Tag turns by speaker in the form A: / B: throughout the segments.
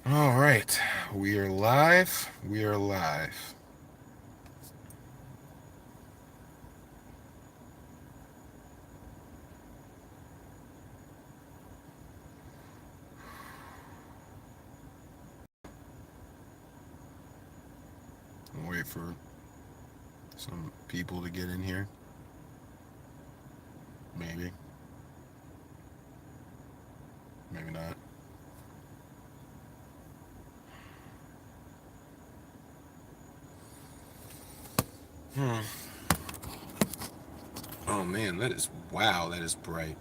A: All right, we are live. We are live. I'll wait for some people to get in here. Maybe, maybe not. Hmm. Oh man, that is wow. That is bright.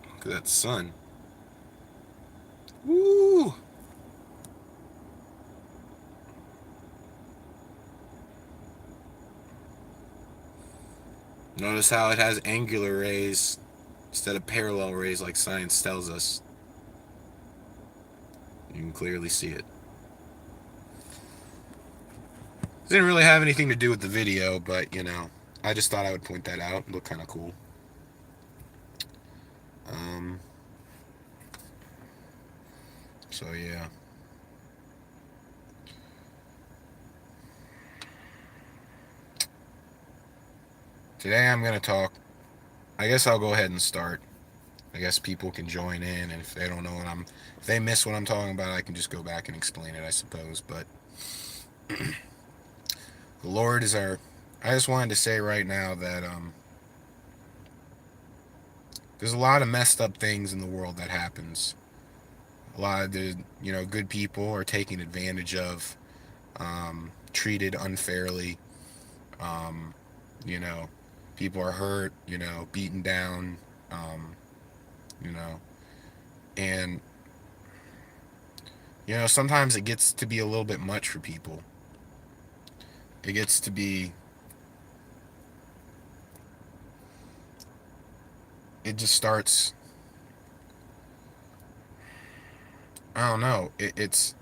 A: Look at that sun. Woo! Notice how it has angular rays instead of parallel rays like science tells us. You can clearly see it. Didn't really have anything to do with the video, but I just thought I would point that out. It looked kind of cool. Um, so yeah. Today I'm gonna talk. I guess I'll go ahead and start. I guess people can join in, and if they don't know if they miss what I'm talking about, I can just go back and explain it, I suppose. But the Lord is our. I just wanted to say right now that there's a lot of messed up things in the world that happens. A lot of the good people are taken advantage of, treated unfairly. Um, you know, people are hurt. Beaten down. Um, you know, and sometimes it gets to be a little bit much for people. It gets to be. It just starts. I don't know. It's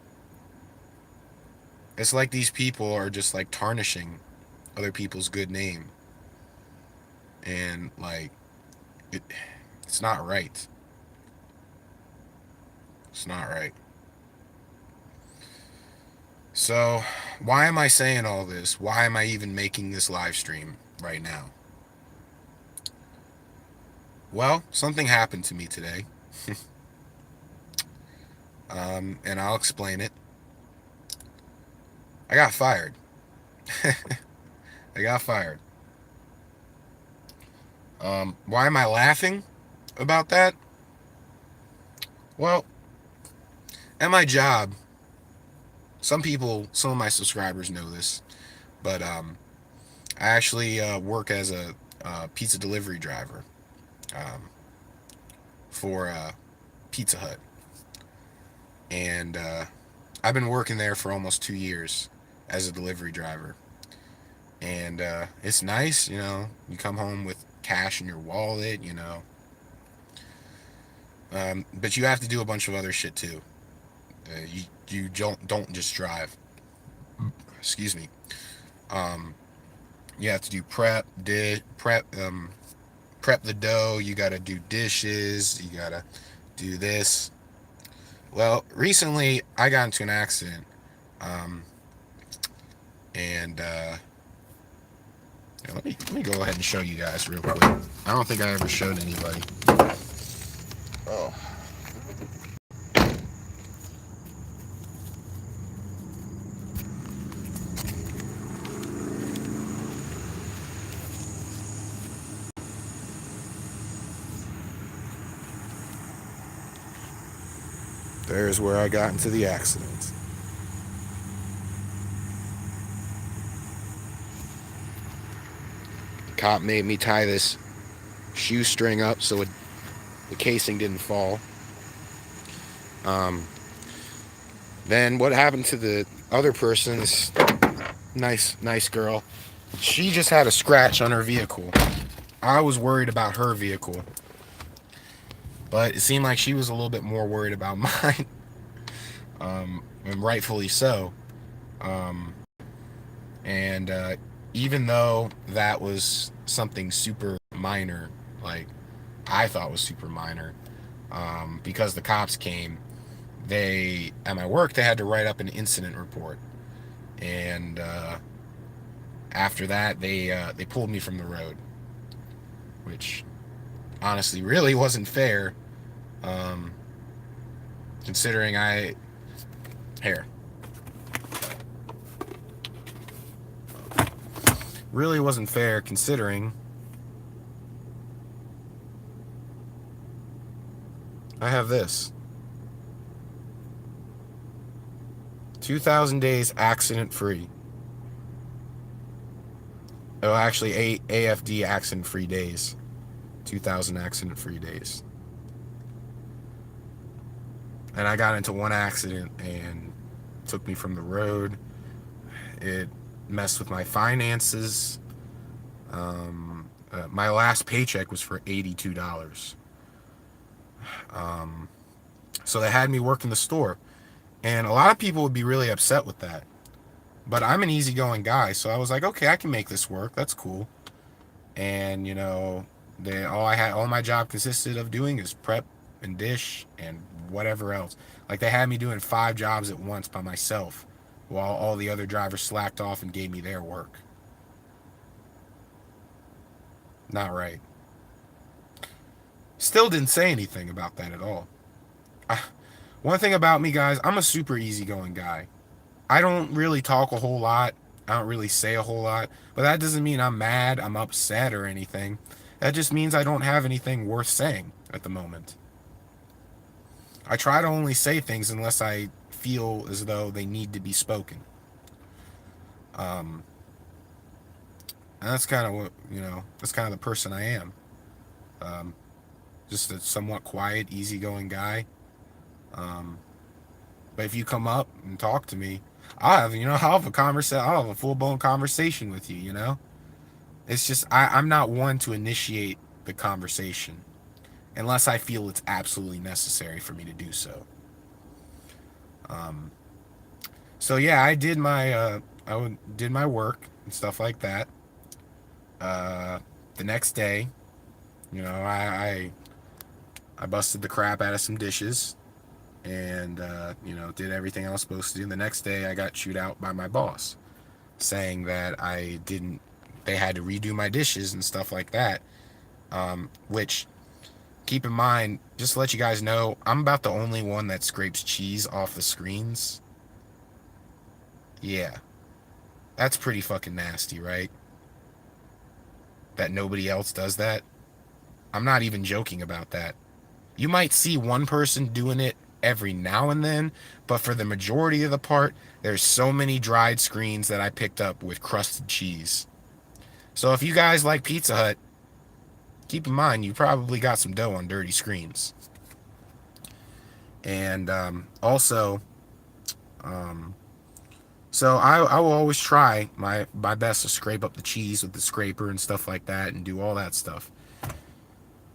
A: like these people are just like tarnishing other people's good name, and like it, it's not right. It's not right. So, why am I saying all this? Why am I even making this live stream right now? Well, something happened to me today, and I'll explain it. I got fired. I got fired. Why am I laughing about that? Well, at my job, some of my subscribers know this, but I actually work as a pizza delivery driver um, for Pizza Hut, and I've been working there for almost 2 years as a delivery driver, and it's nice. You come home with cash in your wallet, but you have to do a bunch of other shit too. You don't just drive. Excuse me. Um, you have to do prep the dough. You got to do dishes. You got to do this. Well, recently I got into an accident, um, and let me go ahead and show you guys real quick. I don't think I ever showed anybody. Oh, there's where I got into the accident. The cop made me tie this shoestring up so the casing didn't fall. Um, then what happened to the other person? This nice girl. She just had a scratch on her vehicle. I was worried about her vehicle, but it seemed like she was a little bit more worried about mine, and rightfully so. Um, and even though that was something super minor, like I thought was super minor, because the cops came, at my work, they had to write up an incident report. And after that, they pulled me from the road, which honestly really wasn't fair, um, considering here, really wasn't fair considering I have this 2,000 days accident free. Oh, actually, AFD accident free days. 2,000 accident free days. And I got into one accident and took me from the road. It messed with my finances. My last paycheck was for $82. So they had me work in the store. And a lot of people would be really upset with that. But I'm an easygoing guy, so I was like, okay, I can make this work. That's cool. And all my job consisted of doing is prep and dish and whatever else. Like, they had me doing 5 jobs at once by myself, while all the other drivers slacked off and gave me their work. Not right. Still didn't say anything about that at all. One thing about me, guys, I'm a super easygoing guy. I don't really talk a whole lot. I don't really say a whole lot. But that doesn't mean I'm mad, I'm upset, or anything. That just means I don't have anything worth saying at the moment. I try to only say things unless I feel as though they need to be spoken. And that's kind of what, that's kind of the person I am. Just a somewhat quiet, easygoing guy. But if you come up and talk to me, I'll have a conversation. I'll have a full-blown conversation with you. It's just I'm not one to initiate the conversation unless I feel it's absolutely necessary for me to do so. So yeah, I did my work and stuff like that. The next day, I busted the crap out of some dishes, and did everything I was supposed to do. And the next day, I got chewed out by my boss, saying that they had to redo my dishes and stuff like that. Which, keep in mind, just to let you guys know, I'm about the only one that scrapes cheese off the screens. Yeah, that's pretty fucking nasty, right? That nobody else does that. I'm not even joking about that. You might see one person doing it every now and then, but for the majority of the part, there's so many dried screens that I picked up with crusted cheese. So if you guys like Pizza Hut, keep in mind you probably got some dough on dirty screens. And also, so I will always try my best to scrape up the cheese with the scraper and stuff like that, and do all that stuff.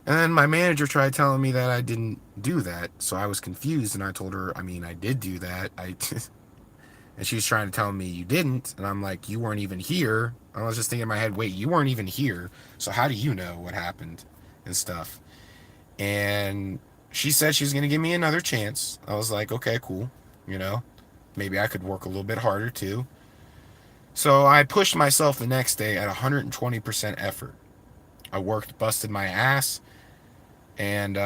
A: And then my manager tried telling me that I didn't do that, so I was confused, and I told her, I did do that. And she was trying to tell me you didn't, and I'm like, you weren't even here. I was just thinking in my head, wait, you weren't even here, so how do you know what happened and stuff? And she said she was going to give me another chance. I was like, okay, cool, maybe I could work a little bit harder too. So I pushed myself the next day at 120% effort. I worked, busted my ass. And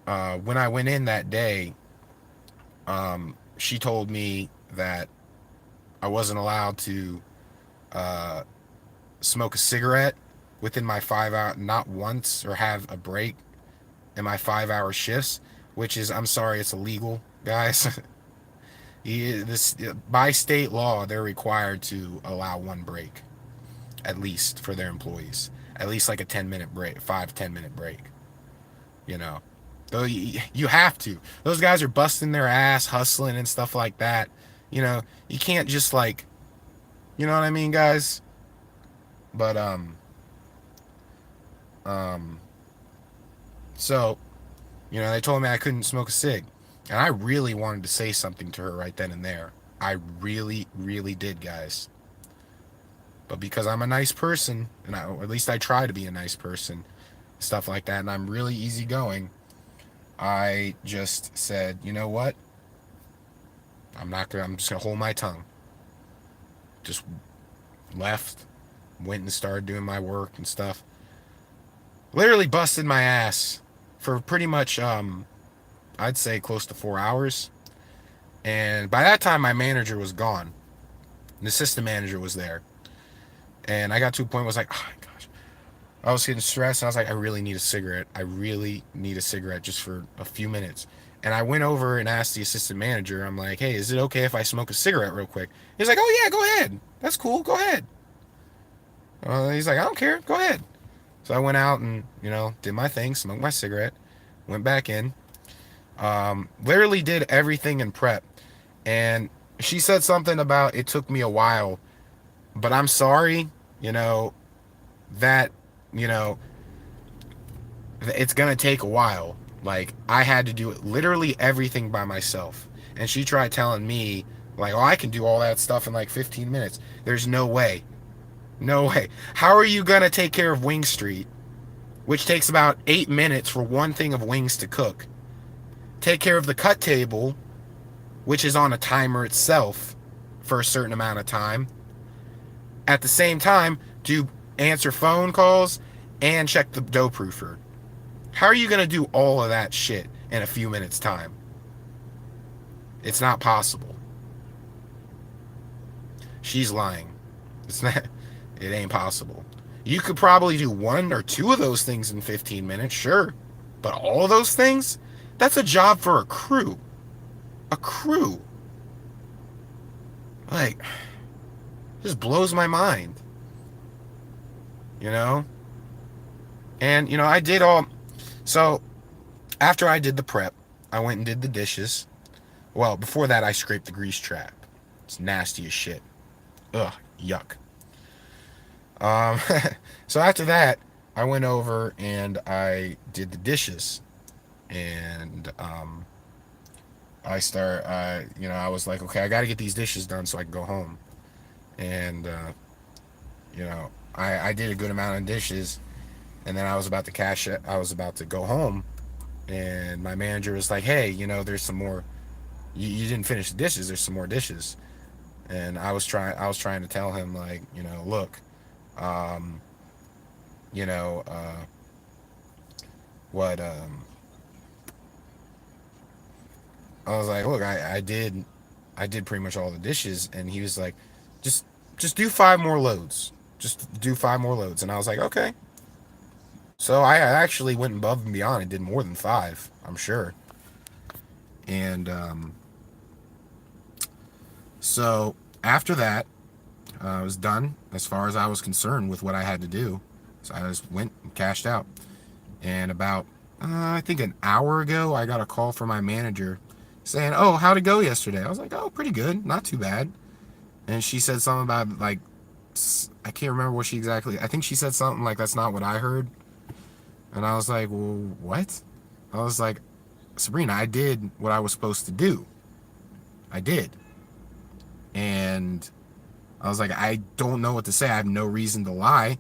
A: when I went in that day, she told me that I wasn't allowed to smoke a cigarette within my 5 hour, not once, or have a break in my 5 hour shifts, which is, I'm sorry, it's illegal, guys. By state law, they're required to allow one break, at least, for their employees. At least like a 10-minute break, 5-10-minute break. Though you have to. Those guys are busting their ass, hustling and stuff like that. You can't just like, you know what I mean, guys? But so, they told me I couldn't smoke a cig, and I really wanted to say something to her right then and there. I really, really did, guys. But because I'm a nice person, or at least I try to be a nice person, stuff like that, and I'm really easygoing, I just said, you know what? I'm just gonna hold my tongue. Just left, went and started doing my work and stuff. Literally busted my ass for pretty much, I'd say close to 4 hours. And by that time, my manager was gone. The assistant manager was there. And I got to a point where I was like, oh my gosh. I was getting stressed, and I was like, I really need a cigarette. I really need a cigarette just for a few minutes. And I went over and asked the assistant manager, I'm like, hey, is it okay if I smoke a cigarette real quick? He's like, oh yeah, go ahead. That's cool. Go ahead. He's like, I don't care. Go ahead. So I went out and, did my thing, smoked my cigarette, went back in, literally did everything in prep. And she said something about it took me a while, but I'm sorry, that, you know, it's going to take a while. Like, I had to do it, literally everything by myself. And she tried telling me, like, oh, I can do all that stuff in like 15 minutes. There's no way. No way. How are you going to take care of Wing Street, which takes about 8 minutes for one thing of wings to cook? Take care of the cut table, which is on a timer itself for a certain amount of time. At the same time, do answer phone calls and check the dough proofer. How are you going to do all of that shit in a few minutes' time? It's not possible. She's lying. It's not. It ain't possible. You could probably do one or two of those things in 15 minutes, sure. But all of those things? That's a job for a crew. A crew. Like, just blows my mind. And, I did all. So, after I did the prep, I went and did the dishes. Well, before that, I scraped the grease trap. It's nasty as shit. Ugh, yuck. Um, so after that, I went over and I did the dishes. And, I was like, okay, I got to get these dishes done so I can go home. And, I did a good amount of dishes. And then I was about to cash it. I was about to go home. And my manager was like, hey, there's some more. You didn't finish the dishes. There's some more dishes. And I was trying to tell him, like, look, um, you know, what, I was like, look, I did pretty much all the dishes. And he was like, just, just do 5 more loads. Just do 5 more loads. And I was like, okay. So I actually went above and beyond and did more than 5, I'm sure. And, so after that, I was done as far as I was concerned with what I had to do. So I just went and cashed out. And about, I think an hour ago, I got a call from my manager saying, oh, how'd it go yesterday? I was like, oh, pretty good. Not too bad. And she said something about, like, I can't remember what she exactly, I think she said something like, that's not what I heard. And I was like, well, what? I was like, Sabrina, I did what I was supposed to do. I did. And I was like, I don't know what to say. I have no reason to lie.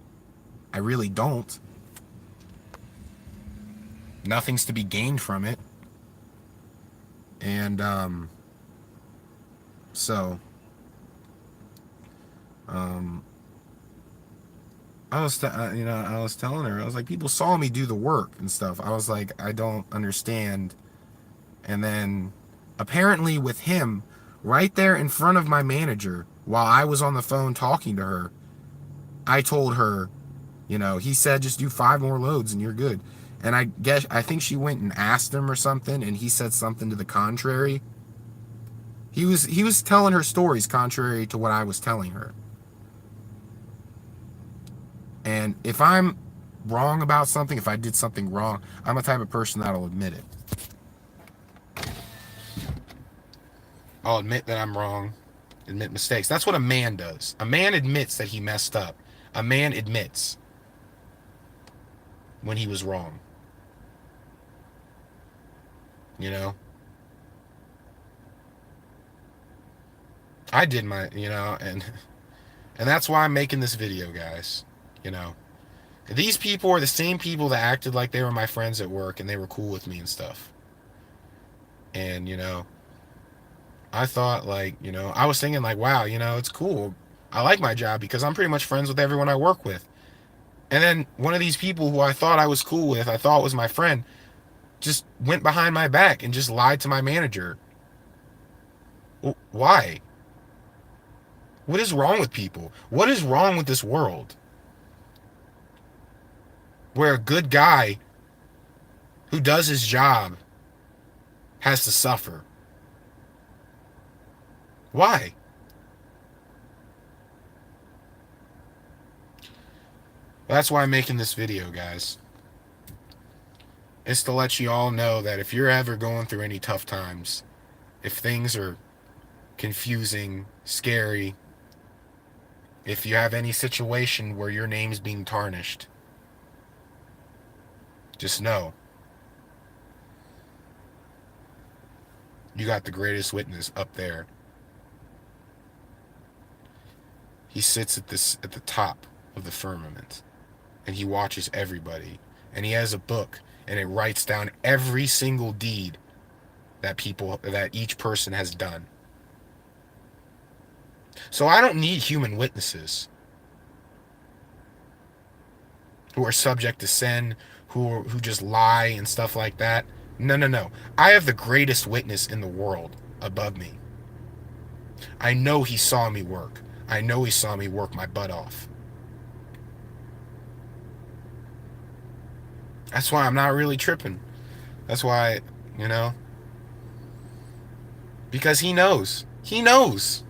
A: I really don't. Nothing's to be gained from it. And, so, I was, I was telling her, I was like, people saw me do the work and stuff. I was like, I don't understand. And then, apparently with him, right there in front of my manager, while I was on the phone talking to her, I told her, he said just do 5 more loads and you're good. And I think she went and asked him or something, and he said something to the contrary. He was telling her stories contrary to what I was telling her. And if I'm wrong about something, if I did something wrong, I'm the type of person that'll admit it. I'll admit that I'm wrong, admit mistakes. That's what a man does. A man admits that he messed up. A man admits when he was wrong. I did my, and that's why I'm making this video, guys. These people are the same people that acted like they were my friends at work and they were cool with me and stuff. And, I thought, like, I was thinking, like, wow, it's cool. I like my job because I'm pretty much friends with everyone I work with. And then one of these people who I thought I was cool with, I thought was my friend, just went behind my back and just lied to my manager. Why? What is wrong with people? What is wrong with this world? Where a good guy who does his job has to suffer. Why? That's why I'm making this video, guys. It's to let you all know that if you're ever going through any tough times, if things are confusing, scary, if you have any situation where your name's being tarnished, just know you got the greatest witness up there. He sits at the top of the firmament, and he watches everybody, and he has a book, and it writes down every single deed that each person has done. So I don't need human witnesses who are subject to sin, who just lie and stuff like that. No. I have the greatest witness in the world above me. I know he saw me work. I know he saw me work my butt off. That's why I'm not really tripping. That's why, because he knows. He knows.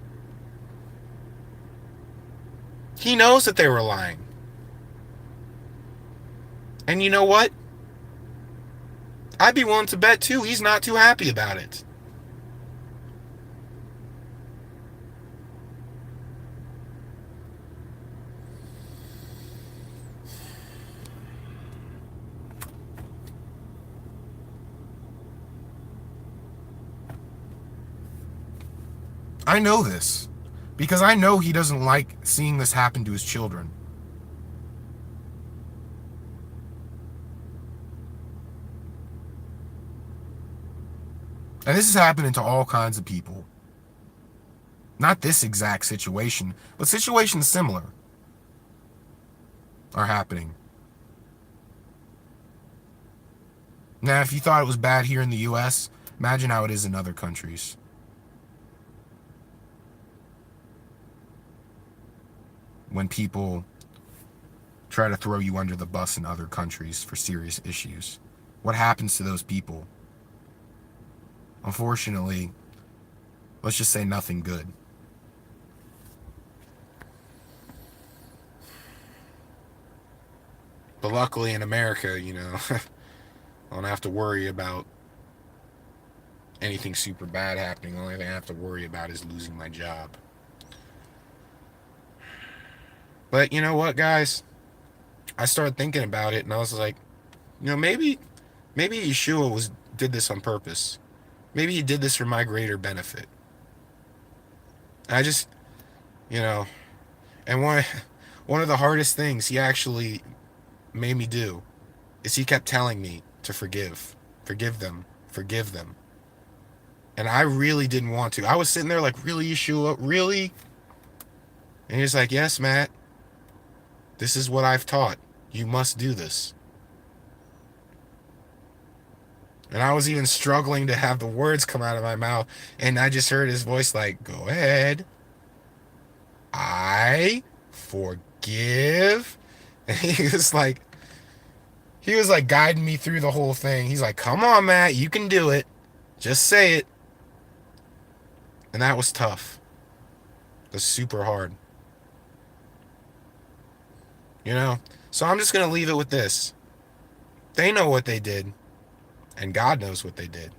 A: He knows that they were lying. And you know what? I'd be willing to bet, too, he's not too happy about it. I know this. Because I know he doesn't like seeing this happen to his children. And this is happening to all kinds of people. Not this exact situation, but situations similar are happening. Now, if you thought it was bad here in the US, imagine how it is in other countries. When people try to throw you under the bus in other countries for serious issues, what happens to those people? Unfortunately, let's just say nothing good. But luckily in America, I don't have to worry about anything super bad happening. The only thing I have to worry about is losing my job. But you know what, guys? I started thinking about it, and I was like, maybe Yeshua did this on purpose. Maybe he did this for my greater benefit. I just, and one of the hardest things he actually made me do is he kept telling me to forgive them. And I really didn't want to. I was sitting there like, really, Yeshua? Really? And he's like, yes, Matt. This is what I've taught. You must do this. And I was even struggling to have the words come out of my mouth. And I just heard his voice like, go ahead. I forgive. And he was like guiding me through the whole thing. He's like, come on, Matt, you can do it. Just say it. And that was tough. It was super hard. So I'm just going to leave it with this. They know what they did. And God knows what they did.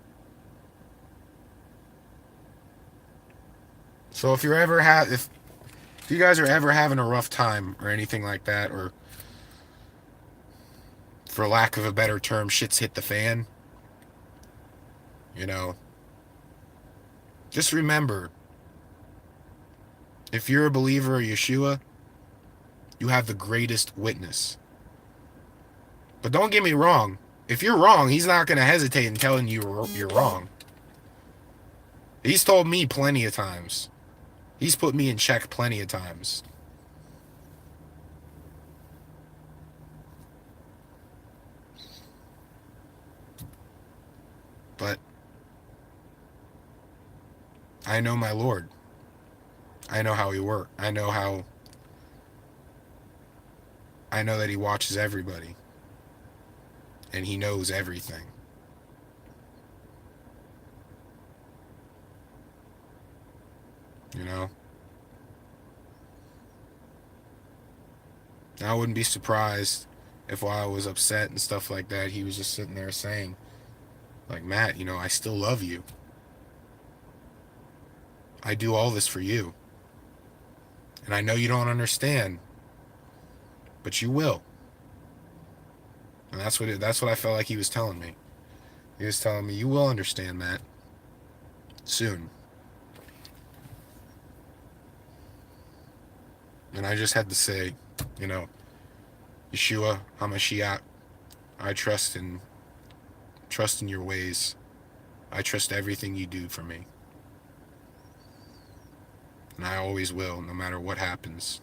A: So if you guys are ever having a rough time or anything like that, or for lack of a better term, shit's hit the fan, just remember, if you're a believer of Yeshua, you have the greatest witness. But don't get me wrong. If you're wrong, he's not going to hesitate in telling you you're wrong. He's told me plenty of times. He's put me in check plenty of times. But I know my Lord. I know how he works. I know that he watches everybody. And he knows everything. You know? I wouldn't be surprised if while I was upset and stuff like that, he was just sitting there saying, like, Matt, I still love you. I do all this for you. And I know you don't understand, but you will. And that's what I felt like he was telling me. He was telling me, you will understand, Matt. Soon. And I just had to say, Yeshua HaMashiach, I trust in your ways. I trust everything you do for me. And I always will, no matter what happens.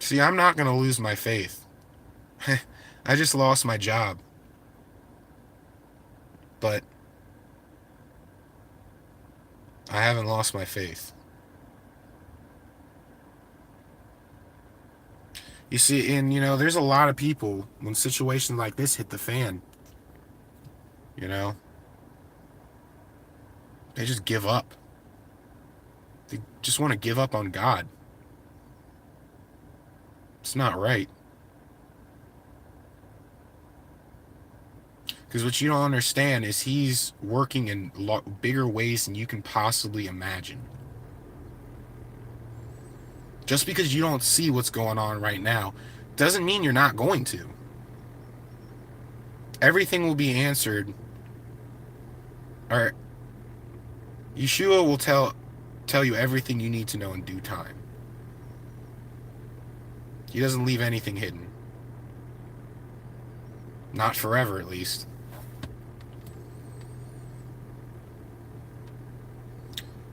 A: See, I'm not going to lose my faith. I just lost my job. But I haven't lost my faith. You see, and there's a lot of people when situations like this hit the fan, they just give up. They just want to give up on God. It's not right. Because what you don't understand is he's working in bigger ways than you can possibly imagine. Just because you don't see what's going on right now doesn't mean you're not going to. Everything will be answered. Or Yeshua will tell you everything you need to know in due time. He doesn't leave anything hidden. Not forever, at least.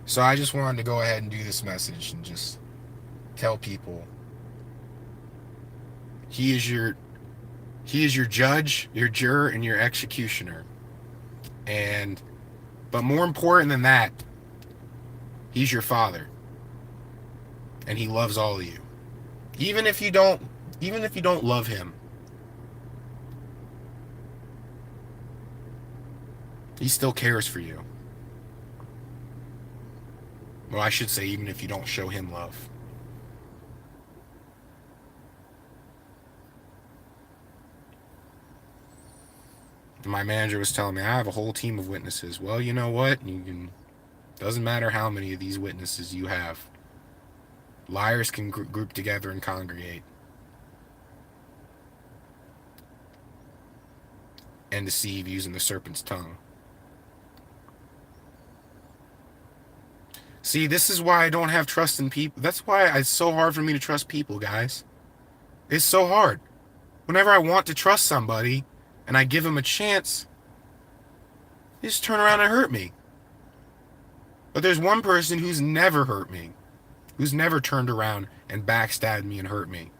A: So I just wanted to go ahead and do this message and just tell people he is your judge, your juror, and your executioner. But more important than that, he's your father. And he loves all of you. Even if you don't love him, he still cares for you. Well, I should say, even if you don't show him love. My manager was telling me, I have a whole team of witnesses. Well, you know what? Doesn't matter how many of these witnesses you have. Liars can group together and congregate. And deceive using the serpent's tongue. See, this is why I don't have trust in people. That's why it's so hard for me to trust people, guys. It's so hard. Whenever I want to trust somebody and I give them a chance, they just turn around and hurt me. But there's one person who's never hurt me, who's never turned around and backstabbed me and hurt me.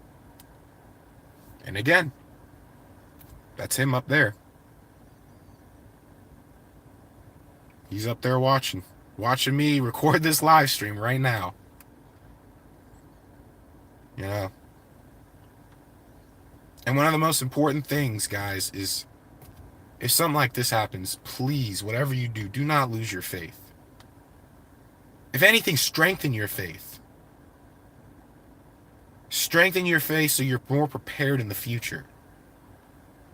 A: And again, that's him up there. He's up there watching me record this live stream right now. And one of the most important things, guys, is if something like this happens, please, whatever you do, do not lose your faith. If anything, strengthen your faith. Strengthen your faith so you're more prepared in the future.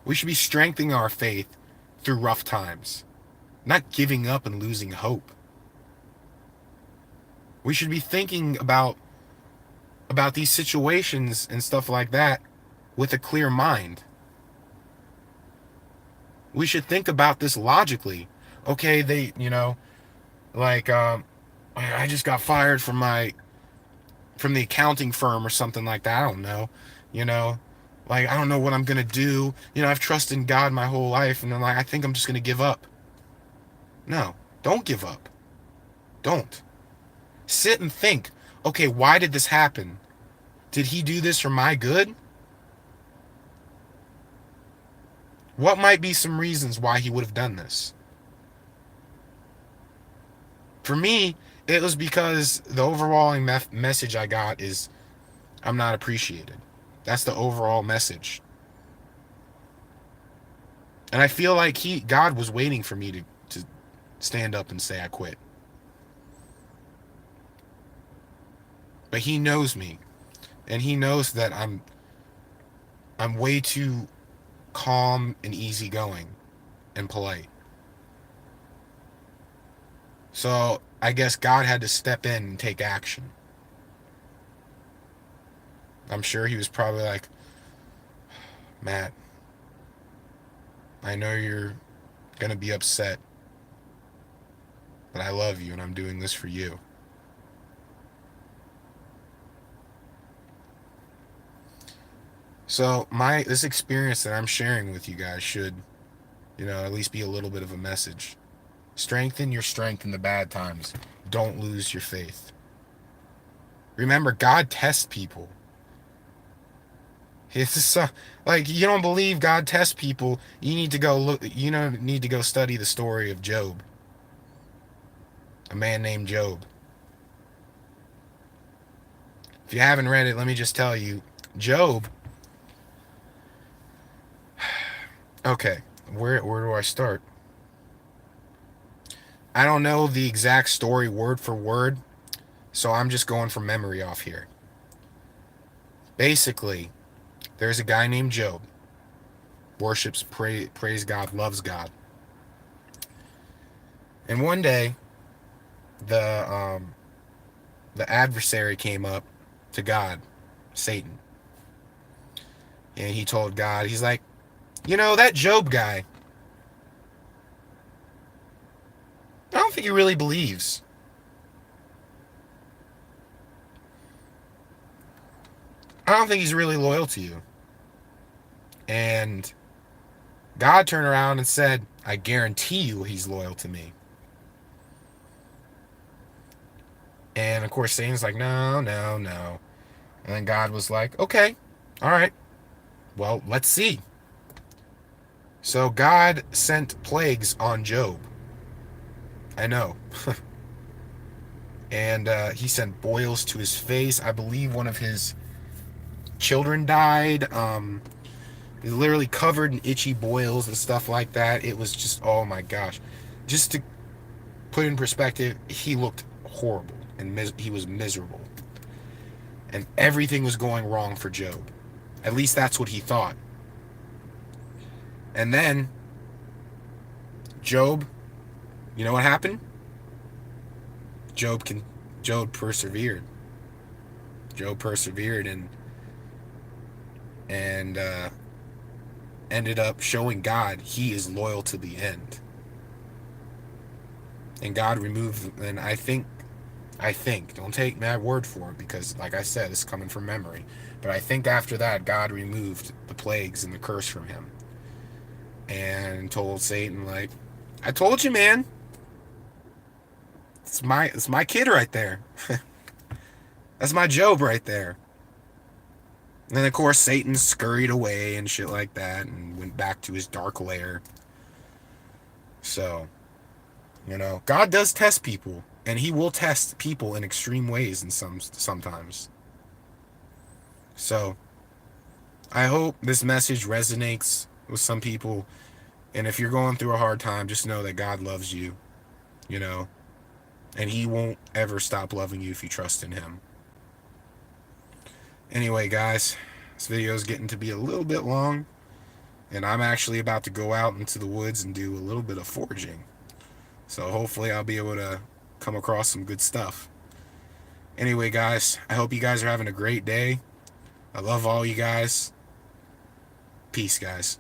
A: We should be strengthening our faith through rough times, not giving up and losing hope. We should be thinking about these situations and stuff like that with a clear mind. We should think about this logically. Okay, I just got fired from the accounting firm or something like that. I don't know. I don't know what I'm going to do. I've trusted in God my whole life, and I think I'm just going to give up. No, don't give up. Don't. Sit and think, okay, why did this happen? Did he do this for my good? What might be some reasons why he would have done this? For me, it was because the overall message I got is I'm not appreciated. That's the overall message. And I feel like God was waiting for me to stand up and say I quit. But he knows me. And he knows that I'm way too calm and easygoing and polite. So I guess God had to step in and take action. I'm sure he was probably like, Matt, I know you're going to be upset, but I love you and I'm doing this for you. So this experience that I'm sharing with you guys should, at least be a little bit of a message. Strengthen your strength in the bad times. Don't lose your faith. Remember, God tests people. It's like, you don't believe God tests people, you need to go look. Need to go study the story of Job. A man named Job. If you haven't read it, let me just tell you, Job. Okay, where do I start? I don't know the exact story word for word, so I'm just going from memory off here. Basically, there's a guy named Job. Worships, praise God, loves God. And one day, the adversary came up to God, Satan. And he told God, he's like, that Job guy, I don't think he really believes. I don't think he's really loyal to you. And God turned around and said, I guarantee you he's loyal to me. And of course, Satan's like, no, no, no. And then God was like, okay, all right, well, let's see. So God sent plagues on Job. I know. And he sent boils to his face. I believe one of his children died. He's literally covered in itchy boils and stuff like that. It was just, oh my gosh. Just to put in perspective, he looked horrible and he was miserable. And everything was going wrong for Job. At least that's what he thought. And then Job, you know what happened? Job persevered. Job persevered and ended up showing God he is loyal to the end. And God removed, and I think, don't take my word for it, because like I said, it's coming from memory, but I think after that, God removed the plagues and the curse from him and told Satan, like, I told you, man, it's my kid right there. That's my Job right there. And then of course Satan scurried away and shit like that and went back to his dark lair. So, God does test people, and he will test people in extreme ways and sometimes. So, I hope this message resonates with some people, and if you're going through a hard time, just know that God loves you, and he won't ever stop loving you if you trust in him. Anyway, guys, this video is getting to be a little bit long, and I'm actually about to go out into the woods and do a little bit of foraging. So hopefully I'll be able to come across some good stuff. Anyway, guys, I hope you guys are having a great day. I love all you guys. Peace, guys.